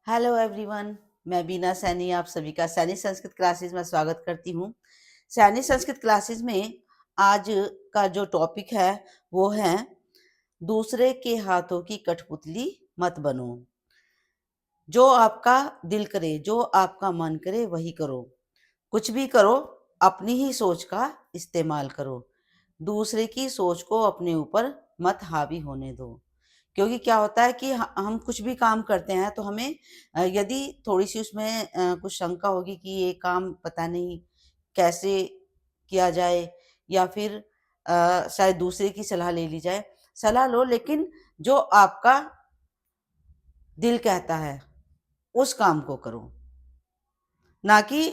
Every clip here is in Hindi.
Hello everyone. मैं बीना सैनी आप सभी का सैनी संस्कृत क्लासेस में स्वागत करती हूँ। सैनी संस्कृत क्लासेस में आज का जो टॉपिक है वो है दूसरे के हाथों की कठपुतली मत बनो। जो आपका दिल करे, जो आपका मन करे वही करो। कुछ भी करो, अपनी ही सोच का इस्तेमाल करो। दूसरे की सोच को अपने ऊपर मत हावी होने दो। क्योंकि क्या होता है कि हम कुछ भी काम करते हैं तो हमें यदि थोड़ी सी उसमें कुछ शंका होगी कि ये काम पता नहीं कैसे किया जाए, या फिर शायद दूसरे की सलाह ले ली जाए। सलाह लो, लेकिन जो आपका दिल कहता है उस काम को करो, ना कि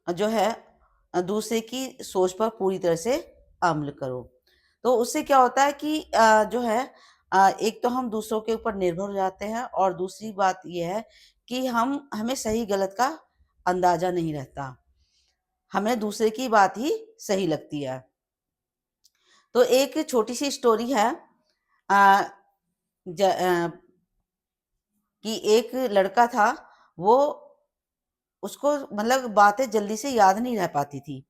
जो है दूसरे की सोच पर पूरी तरह से अमल करो। तो उससे क्या होता है कि जो है एक तो हम दूसरों के ऊपर निर्भर हो जाते हैं, और दूसरी बात ये है कि हमें सही गलत का अंदाजा नहीं रहता। हमें दूसरे की बात ही सही लगती है। तो एक छोटी सी स्टोरी है अ, ज, अ, कि एक लड़का था। वो उसको मतलब बातें जल्दी से याद नहीं रह पाती थी।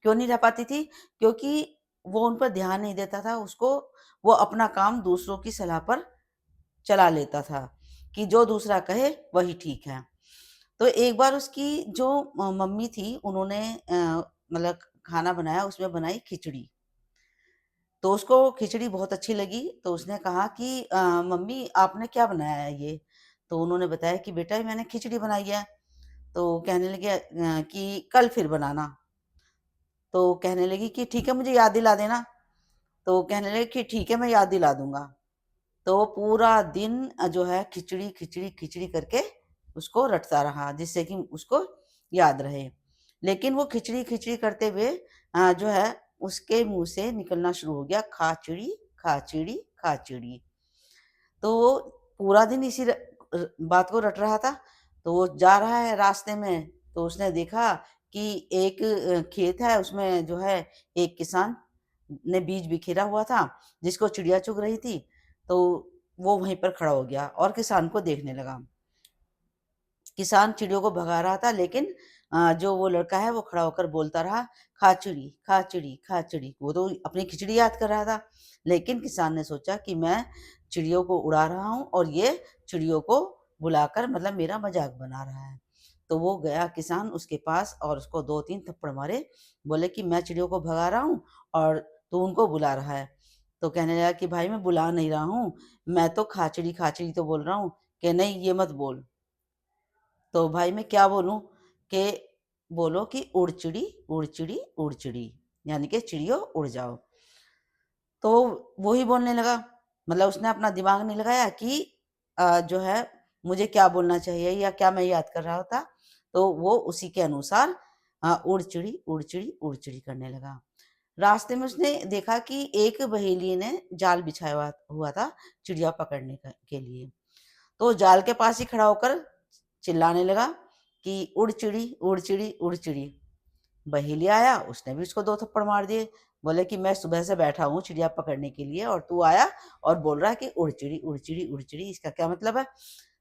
क्यों नहीं रह पाती थी? क्योंकि वो उन पर ध्यान नहीं देता था। उसको वो अपना काम दूसरों की सलाह पर चला लेता था कि जो दूसरा कहे वही ठीक है। तो एक बार उसकी जो मम्मी थी, उन्होंने मतलब खाना बनाया, उसमें बनाई खिचड़ी। तो उसको खिचड़ी बहुत अच्छी लगी, तो उसने कहा कि मम्मी आपने क्या बनाया है ये? तो उन्होंने बताया कि बेटा मैंने खिचड़ी बनाई है। तो कहने लगे कि कल फिर बनाना। तो कहने लगी कि ठीक है, मुझे याद दिला देना। तो कहने लगे कि ठीक है, मैं याद दिला दूंगा। तो पूरा दिन जो है खिचड़ी खिचड़ी खिचड़ी करके उसको रटता रहा, जिससे कि उसको याद रहे। लेकिन वो खिचड़ी खिचड़ी करते हुए जो है उसके मुंह से निकलना शुरू हो गया, खाचिड़ी खाचिड़ी खाचिड़ी। तो वो पूरा दिन इसी बात को रट रहा था। तो वो जा रहा है रास्ते में, तो उसने देखा कि एक खेत है, उसमें जो है एक किसान ने बीज बिखेरा हुआ था जिसको चिड़िया चुग रही थी। तो वो वहीं पर खड़ा हो गया और किसान को देखने लगा। किसान चिड़ियों को भगा रहा था, लेकिन जो वो लड़का है वो खड़ा होकर बोलता रहा, खाचिड़ी खाचिड़ी खाचिड़ी। वो तो अपनी खिचड़ी याद कर रहा था। लेकिन किसान ने सोचा कि मैं चिड़ियों को उड़ा रहा हूँ और ये चिड़ियों को बुलाकर मतलब मेरा मजाक बना रहा है। तो वो गया किसान उसके पास और उसको दो तीन थप्पड़ मारे। बोले कि मैं चिड़ियों को भगा रहा हूँ और तू उनको बुला रहा है। तो कहने लगा कि भाई मैं बुला नहीं रहा हूँ, मैं तो खाचिड़ी खाचिड़ी तो बोल रहा हूँ। कि नहीं, ये मत बोल। तो भाई मैं क्या बोलूं? कि बोलो कि उड़ चिड़ी उड़ चिड़ी उड़ चिड़ी, यानी कि चिड़ियों उड़ जाओ। तो वो ही बोलने लगा। मतलब उसने अपना दिमाग नहीं लगाया कि जो है मुझे क्या बोलना चाहिए या क्या मैं याद कर रहा था। तो वो उसी के अनुसार उड़ चिड़ी उड़ चिड़ी उड़ चिड़ी करने लगा। रास्ते में उसने देखा कि एक बहेलिए ने जाल बिछाया हुआ था चिड़िया पकड़ने के लिए। तो जाल के पास ही खड़ा होकर चिल्लाने लगा कि उड़ चिड़ी उड़ चिड़ी उड़ चिड़ी। बहेलिया आया, उसने भी उसको दो थप्पड़ मार दिए। बोले कि मैं सुबह से बैठा हूँ चिड़िया पकड़ने के लिए और तू आया और बोल रहा है कि उड़ चिड़ी उड़ चिड़ी उड़ चिड़ी, इसका क्या मतलब है?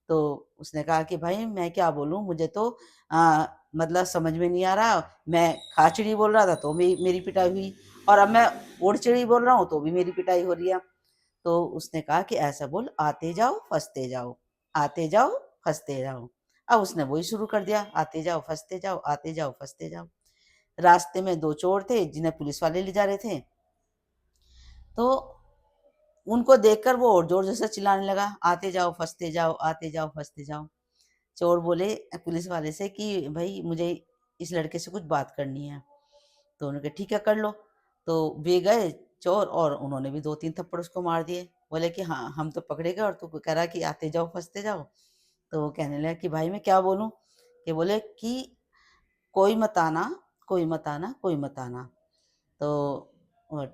तो उसने कहा कि भाई मैं क्या बोलूं, मुझे तो मतलब समझ में नहीं आ रहा। मैं खाचिड़ी बोल रहा था तो मेरी पिटाई हुई, और अब मैं उड़ चिड़ी बोल रहा हूँ तो भी मेरी पिटाई हो रही है। तो उसने कहा कि ऐसा बोल, आते जाओ फंसते जाओ, आते जाओ फंसते जाओ। अब उसने वही शुरू कर दिया, आते जाओ फंसते जाओ, आते जाओ फंसते जाओ। रास्ते में दो चोर थे जिन्हें पुलिस वाले ले जा रहे थे। तो उनको देखकर वो और जोर जोर से चिल्लाने लगा, आते जाओ फंसते जाओ, आते जाओ फंसते जाओ। चोर बोले पुलिस वाले से कि भाई मुझे इस लड़के से कुछ बात करनी है। तो उन्होंने कहा ठीक है कर लो। तो वे गए चोर और उन्होंने भी दो तीन थप्पड़ उसको मार दिए। बोले कि हाँ हम तो पकड़े गए और तू कह रहा कि आते जाओ फंसते जाओ। तो वो कहने लगा कि भाई मैं क्या बोलूं? कि बोले कि कोई मत आना, कोई मत आना, कोई मत आना। तो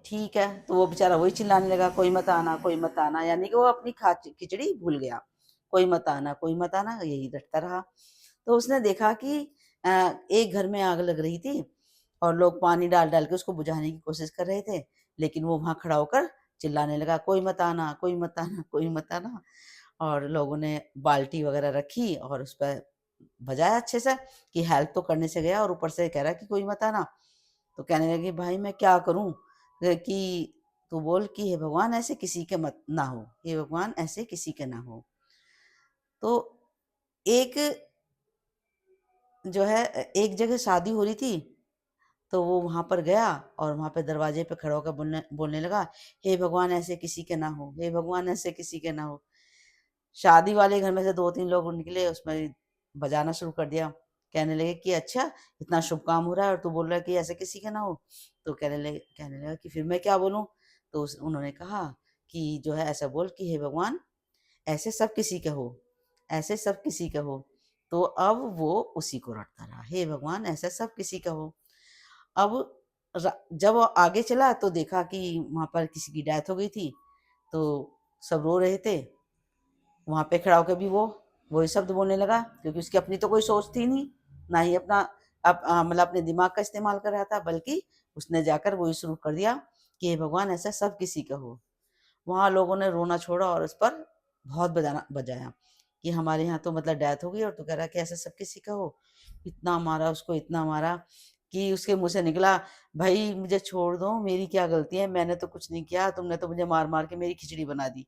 ठीक है। तो वो बेचारा वही चिल्लाने लगा, कोई मत आना कोई मत आना, यानी कि वो अपनी खिचड़ी भूल गया। कोई मत आना कोई मत आना, यही रटता रहा। तो उसने देखा कि एक घर में आग लग रही थी और लोग पानी डाल डाल के उसको बुझाने की कोशिश कर रहे थे। लेकिन वो वहां खड़ा होकर चिल्लाने लगा, कोई मत आना कोई मत आना कोई मत आना। और लोगों ने बाल्टी वगैरह रखी और उस पे बजाया अच्छे से कि हेल्प तो करने से गया और ऊपर से कह रहा है कि कोई मत आना। तो कहने लगी भाई मैं क्या करूँ? कि तू बोल कि हे भगवान ऐसे किसी के मत ना हो, हे भगवान ऐसे किसी के ना हो। तो एक जो है एक जगह शादी हो रही थी, तो वो वहाँ पर गया और वहाँ पे दरवाजे पे खड़ा होकर बोलने बोलने लगा, हे भगवान ऐसे किसी के ना हो, हे भगवान ऐसे किसी के ना हो। शादी वाले घर में से 2-3 लोग निकले, उसमें बजाना शुरू कर दिया। कहने लगे कि अच्छा इतना शुभ काम हो रहा है और तू बोल रहा है कि ऐसे किसी के ना हो। तो कहने लगा कि फिर मैं क्या बोलूँ? तो उन्होंने कहा कि जो है ऐसा बोल कि हे भगवान ऐसे सब किसी के हो, ऐसे सब किसी के हो। तो अब वो उसी को रटता रहा, हे भगवान ऐसा सब किसी का हो। अब जब वो आगे चला तो देखा कि वहां पर किसी की डेथ हो गई थी, तो सब रो रहे थे। वहां पे खड़ा होकर भी वो वही शब्द बोलने लगा, क्योंकि उसकी अपनी तो कोई सोच थी नहीं, ना ही अपना मतलब अपने दिमाग का इस्तेमाल कर रहा था, बल्कि उसने जाकर वही शुरू कर दिया कि हे भगवान ऐसा सब किसी का हो। वहाँ लोगों ने रोना छोड़ा और उस पर बहुत बजाना बजाया कि हमारे यहाँ तो मतलब डेथ हो गई और तू कह रहा है कि ऐसा सब किसी का हो। इतना मारा उसको, इतना मारा कि उसके मुँह से निकला, "भई मुझे छोड़ दो, मेरी क्या गलती है? मैंने तो कुछ नहीं किया, तुमने तो मुझे मार-मार के मेरी खिचड़ी बना दी।"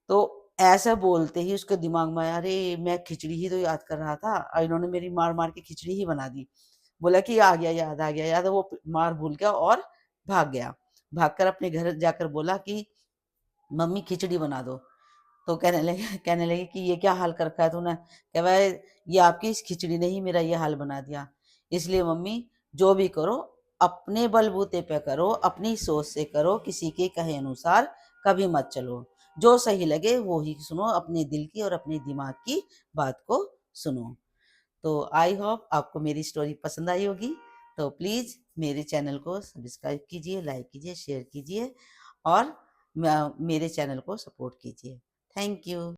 तो ऐसा बोलते ही उसके दिमाग में आया, "अरे! मैं खिचड़ी ही तो याद कर रहा था और इन्होंने मेरी मार-मार के खिचड़ी ही बना दी।" बोला कि आ गया याद, आ गया याद, वो मार भूल गया और भाग गया। भागकर अपने घर जाकर बोला कि मम्मी खिचड़ी बना दो। तो कहने लगे कि ये क्या हाल कर रखा है तूने? कह भाई ये आपकी इस खिचड़ी ने ही मेरा ये हाल बना दिया। इसलिए मम्मी जो भी करो अपने बलबूते पे करो, अपनी सोच से करो, किसी के कहे अनुसार कभी मत चलो। जो सही लगे वो ही सुनो, अपने दिल की और अपने दिमाग की बात को सुनो। तो आई होप आपको मेरी स्टोरी पसंद आई होगी। तो प्लीज़ मेरे चैनल को सब्सक्राइब कीजिए, लाइक कीजिए, शेयर कीजिए और मेरे चैनल को सपोर्ट कीजिए। Thank you.